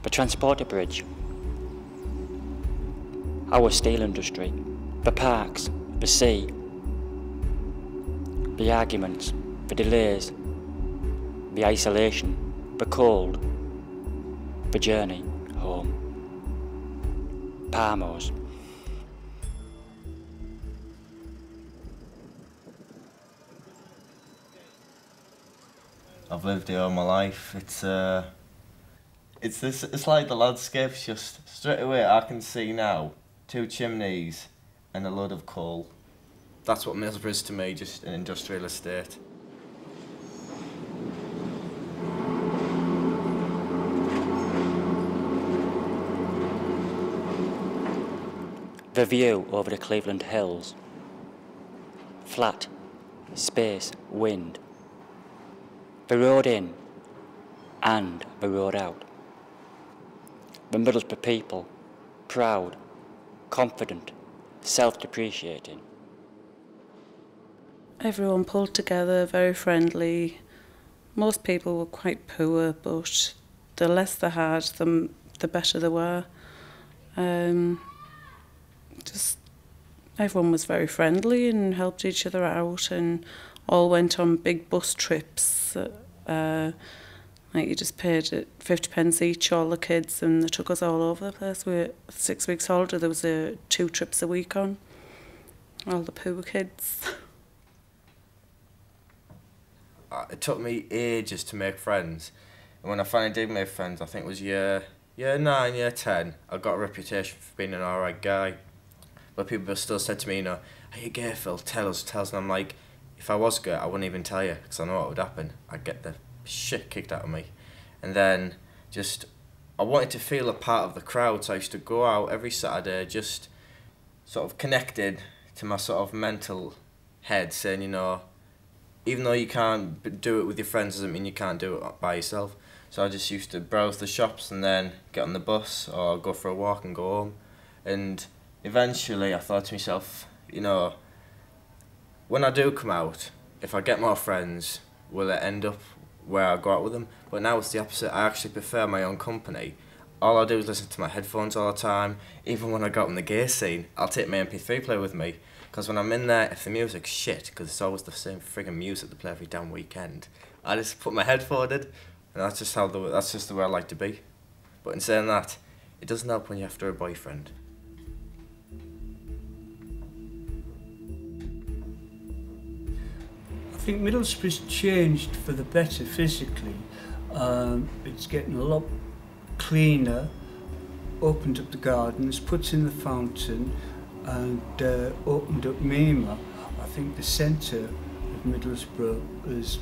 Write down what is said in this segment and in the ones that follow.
the transport bridge, our steel industry, the parks, the sea, the arguments, the delays, the isolation, the cold, the journey home. Parmos. I've lived here all my life. It's like the landscape's just straight away. I can see now 2 chimneys and a load of coal. That's what Middlesbrough is to me, just an industrial estate. The view over the Cleveland Hills. Flat, space, wind. The road in and the road out. The Middlesbrough people, proud, confident, self-depreciating. Everyone pulled together, very friendly. Most people were quite poor, but the less they had, the better they were. Just everyone was very friendly and helped each other out, and all went on big bus trips. Like you just paid 50p each, all the kids, and they took us all over the place. We were 6 weeks older. There was 2 trips a week on. All the poor kids. It took me ages to make friends, and when I finally did make friends, I think it was year 9, year 10. I got a reputation for being an alright guy, but people still said to me, you know, "Are you gay, Phil? Tell us." And I'm like, if I was gay, I wouldn't even tell you, because I know what would happen. I'd get the shit kicked out of me. And then I wanted to feel a part of the crowd, so I used to go out every Saturday, just sort of connected to my sort of mental head, saying, you know, even though you can't do it with your friends doesn't mean you can't do it by yourself. So I just used to browse the shops and then get on the bus or go for a walk and go home. And eventually I thought to myself, you know, when I do come out, if I get more friends, will it end up where I go out with them? But now it's the opposite. I actually prefer my own company. All I do is listen to my headphones all the time. Even when I go out in the gay scene, I'll take my MP3 player with me. Because when I'm in there, if the music's shit, because it's always the same friggin' music they play every damn weekend, I just put my headphone in, and that's just the way I like to be. But in saying that, it doesn't help when you're after a boyfriend. I think Middlesbrough's changed for the better physically. It's getting a lot cleaner, opened up the gardens, put in the fountain, and opened up Mima. I think the centre of Middlesbrough has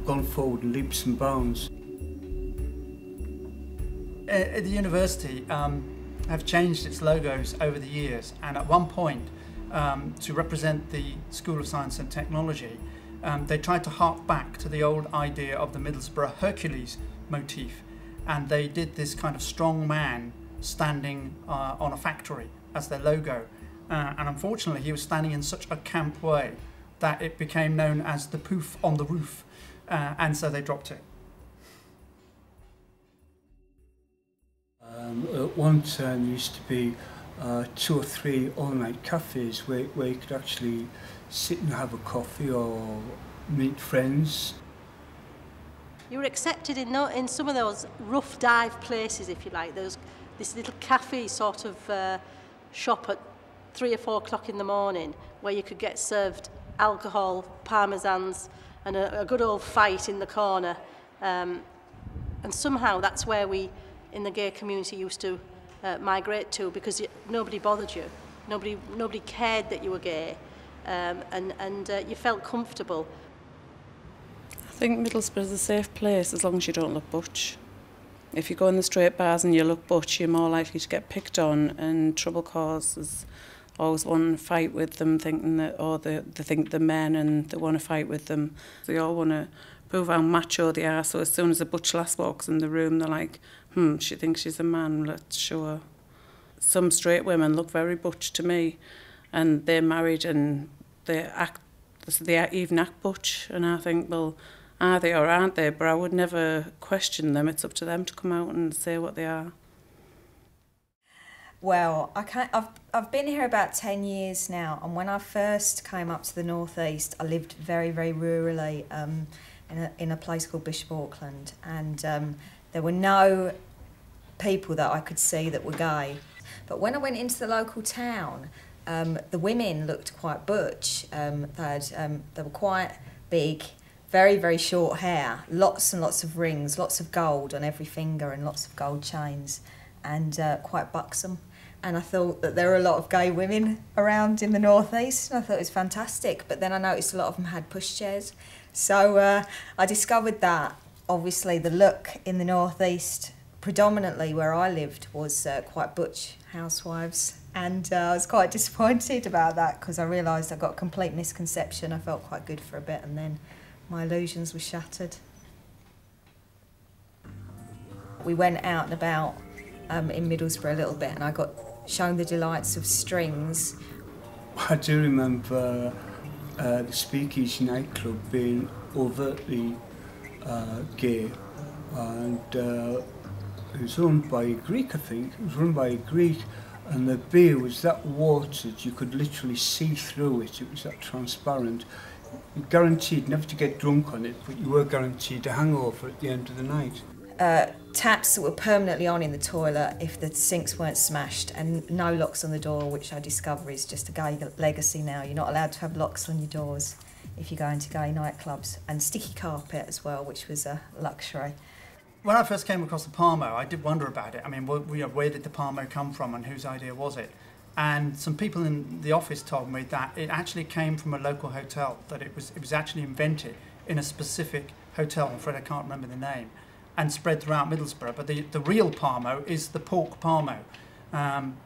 gone forward in leaps and bounds. At the university have changed its logos over the years, and at one point to represent the School of Science and Technology, they tried to hark back to the old idea of the Middlesbrough Hercules motif, and they did this kind of strong man standing on a factory as their logo, and unfortunately he was standing in such a camp way that it became known as the poof on the roof, and so they dropped it. At one time there used to be 2 or 3 all-night cafes where you could actually sit and have a coffee or meet friends. You were accepted in some of those rough dive places, if you like. There was this little cafe sort of shop at 3 or 4 o'clock in the morning where you could get served alcohol, parmesans, and a good old fight in the corner. And somehow that's where we, in the gay community, used to migrate to, because nobody bothered you. Nobody cared that you were gay, and you felt comfortable. I think Middlesbrough is a safe place as long as you don't look butch. If you go in the straight bars and you look butch, you're more likely to get picked on, and trouble causers always want to fight with them, thinking that, or they think they're men and they want to fight with them. They all want to prove how macho they are, so as soon as a butch lass walks in the room, they're like, she thinks she's a man, let's show her. Some straight women look very butch to me, and they're married and they even act butch, and I think, well, are they or aren't they, but I would never question them. It's up to them to come out and say what they are. Well, I've been here about 10 years now, and when I first came up to the northeast, I lived very, very rurally in a place called Bishop Auckland, and there were no people that I could see that were gay. But when I went into the local town, the women looked quite butch. They were quite big, very, very short hair, lots and lots of rings, lots of gold on every finger and lots of gold chains, and quite buxom. And I thought that there were a lot of gay women around in the northeast, and I thought it was fantastic. But then I noticed a lot of them had pushchairs. So I discovered that, obviously, the look in the northeast, predominantly where I lived, was quite butch housewives. And I was quite disappointed about that, because I realised I got a complete misconception. I felt quite good for a bit, and then my illusions were shattered. We went out and about in Middlesbrough a little bit, and I got shown the delights of strings. I do remember the Speakeasy nightclub being overtly gay, and it was owned by a Greek, I think. It was run by a Greek, and the beer was that watered you could literally see through it. It was that transparent. You're guaranteed never to get drunk on it, but you were guaranteed a hangover at the end of the night. Taps that were permanently on in the toilet if the sinks weren't smashed, and no locks on the door, which I discover is just a gay legacy now. You're not allowed to have locks on your doors if you go into gay nightclubs, and sticky carpet as well, which was a luxury. When I first came across the parmo, I did wonder about it. I mean, where did the parmo come from, and whose idea was it? And some people in the office told me that it actually came from a local hotel, that it was actually invented in a specific hotel. I'm afraid I can't remember the name, and spread throughout Middlesbrough. But the real parmo is the pork parmo.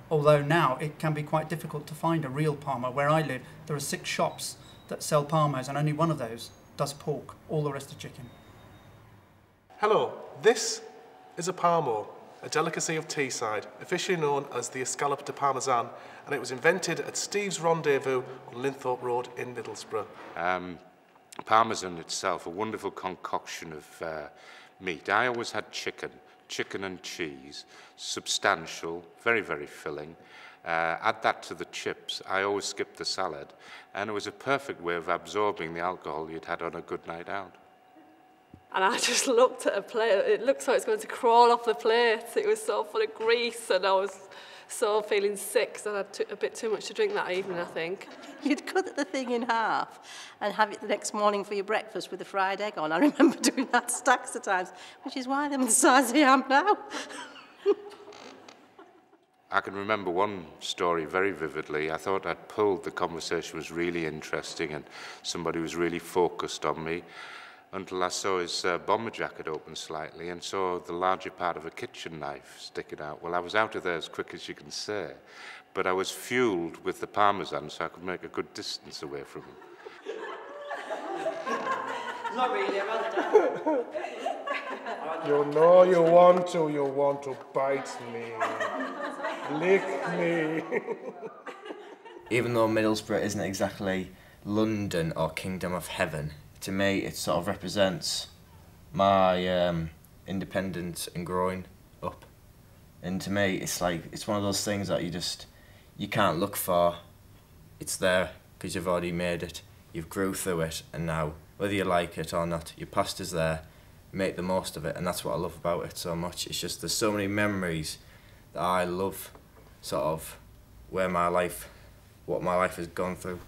Although now it can be quite difficult to find a real parmo. Where I live, there are 6 shops that sell parmos, and only one of those does pork. All the rest are chicken. Hello, this is a parmo, a delicacy of Teesside, officially known as the escalope de parmesan, and it was invented at Steve's Rendezvous on Linthorpe Road in Middlesbrough. Parmesan itself, a wonderful concoction of meat. I always had chicken and cheese, substantial, very, very filling. Add that to the chips. I always skipped the salad, and it was a perfect way of absorbing the alcohol you'd had on a good night out. And I just looked at a plate. It looked like it's going to crawl off the plate. It was so full of grease, and I was so feeling sick, so I had a bit too much to drink that evening, I think. You'd cut the thing in half and have it the next morning for your breakfast with a fried egg on. I remember doing that stacks of times, which is why I'm the size I am now. I can remember one story very vividly. I thought I'd pulled, the conversation was really interesting and somebody was really focused on me, until I saw his bomber jacket open slightly and saw the larger part of a kitchen knife sticking out. Well, I was out of there as quick as you can say, but I was fueled with the parmesan, so I could make a good distance away from him. Not really, I'd rather die. You know you want to bite me, lick me. Even though Middlesbrough isn't exactly London or Kingdom of Heaven, to me it sort of represents my independence and growing up. And to me it's like, it's one of those things that you can't look for. It's there because you've already made it, you've grew through it, and now whether you like it or not, your past is there, make the most of it. And that's what I love about it so much. It's just there's so many memories that I love, sort of what my life has gone through.